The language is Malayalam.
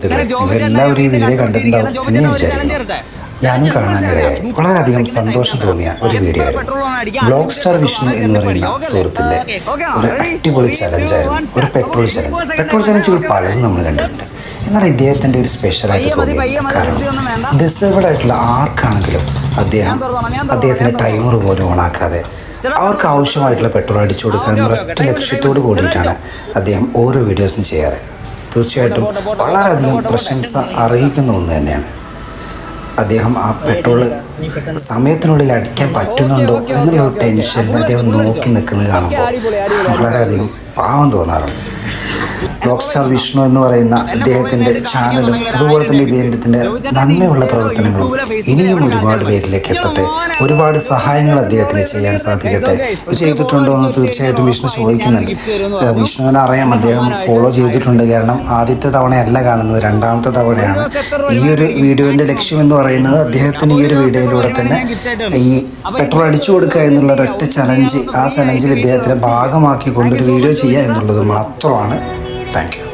എല്ലാവരും ഈ വീഡിയോ കണ്ടിട്ടുണ്ടാവും എന്ന് ഞാൻ വിചാരിക്കുന്നു. ഞാനും കാണാനിടയായി. വളരെയധികം സന്തോഷം തോന്നിയ ഒരു വീഡിയോ ആയിരുന്നു. ബ്ലോഗ് സ്റ്റാർ വിഷ്ണു എന്ന് പറയുന്ന സുഹൃത്തിൻ്റെ ഒരു അടിപൊളി ചലഞ്ചായിരുന്നു. ഒരു പെട്രോൾ ചലഞ്ച്. പെട്രോൾ ചലഞ്ചുകൾ പലരും നമ്മൾ കണ്ടിട്ടുണ്ട്. എന്നാൽ ഇദ്ദേഹത്തിൻ്റെ ഒരു സ്പെഷ്യലായിട്ട് തോന്നിയിട്ടുണ്ട്. കാരണം ഡിസേബിൾഡ് ആയിട്ടുള്ള ആർക്കാണെങ്കിലും അദ്ദേഹത്തിൻ്റെ ടൈമർ പോലും ഓണാക്കാതെ അവർക്ക് ആവശ്യമായിട്ടുള്ള പെട്രോൾ അടിച്ചു കൊടുക്കുക എന്ന ഒറ്റ ലക്ഷ്യത്തോട് കൂടിയിട്ടാണ് അദ്ദേഹം ഓരോ വീഡിയോസും ചെയ്യാറ്. തീർച്ചയായിട്ടും വളരെയധികം പ്രശംസ അറിയിക്കുന്ന ഒന്ന് തന്നെയാണ്. അദ്ദേഹം ആ പെട്രോൾ സമയത്തിനുള്ളിൽ അടിക്കാൻ പറ്റുന്നുണ്ടോ എന്നുള്ള ടെൻഷനിൽ അദ്ദേഹം നോക്കി നിൽക്കുന്നത് കാണുമ്പോൾ വളരെയധികം പാവം തോന്നാറുണ്ട്. ബ്ലോഗ് സ്റ്റാർ വിഷ്ണു എന്ന് പറയുന്ന ഇദ്ദേഹത്തിൻ്റെ ചാനലും അതുപോലെ തന്നെ ഇദ്ദേഹത്തിൻ്റെ നന്മയുള്ള പ്രവർത്തനങ്ങളും ഇനിയും ഒരുപാട് പേരിലേക്ക് എത്തട്ടെ. ഒരുപാട് സഹായങ്ങൾ അദ്ദേഹത്തിന് ചെയ്യാൻ സാധിക്കട്ടെ. ചെയ്തിട്ടുണ്ടോ എന്ന് തീർച്ചയായിട്ടും വിഷ്ണു ചോദിക്കുന്നുണ്ട്. വിഷ്ണുവിനെ അറിയാം, അദ്ദേഹം ഫോളോ ചെയ്തിട്ടുണ്ട്. കാരണം ആദ്യത്തെ തവണയല്ല കാണുന്നത്, രണ്ടാമത്തെ തവണയാണ്. ഈ ഒരു വീഡിയോൻ്റെ ലക്ഷ്യം എന്ന് പറയുന്നത് അദ്ദേഹത്തിന് ഈ ഒരു വീഡിയോയിലൂടെ തന്നെ ഈ പെട്രോൾ അടിച്ചു കൊടുക്കുക എന്നുള്ള ഒരൊറ്റ ചലഞ്ച്, ആ ചലഞ്ചിൽ ഇദ്ദേഹത്തിനെ ഭാഗമാക്കിക്കൊണ്ടൊരു വീഡിയോ ചെയ്യുക എന്നുള്ളത് മാത്രമാണ്. Thank you.